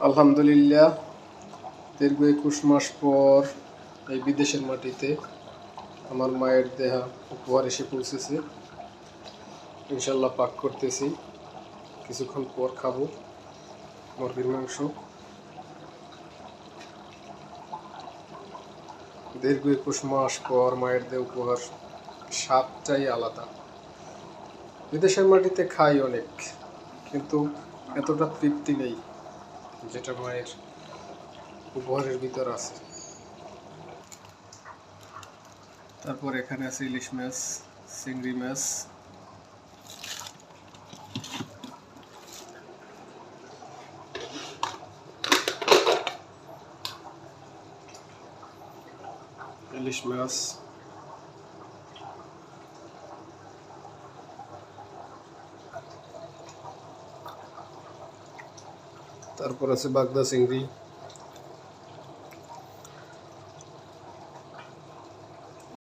আলহামদুলিল্লাহ, দীর্ঘ 21 মাস পর এই বিদেশের মাটিতে আমার মায়ের দেহা উপহার এসে পৌঁছেছে। ইনশাল্লাহ পাক করতেছি, কিছুক্ষণ পর খাবো মুরগির মাংস। দীর্ঘ 21 মাস পর মায়ের দেহ উপহার, স্বাদটাই আলাদা। বিদেশের মাটিতে খাই অনেক, কিন্তু এতটা তৃপ্তি নেই যেটা মায়ের উপহারের ভিতর আছে। তারপর এখানে আছে ইলিশ মাছ, চিংড়ি মাছ, ইলিশ মাছ, তারপর আছে বাগদা চিংড়ি।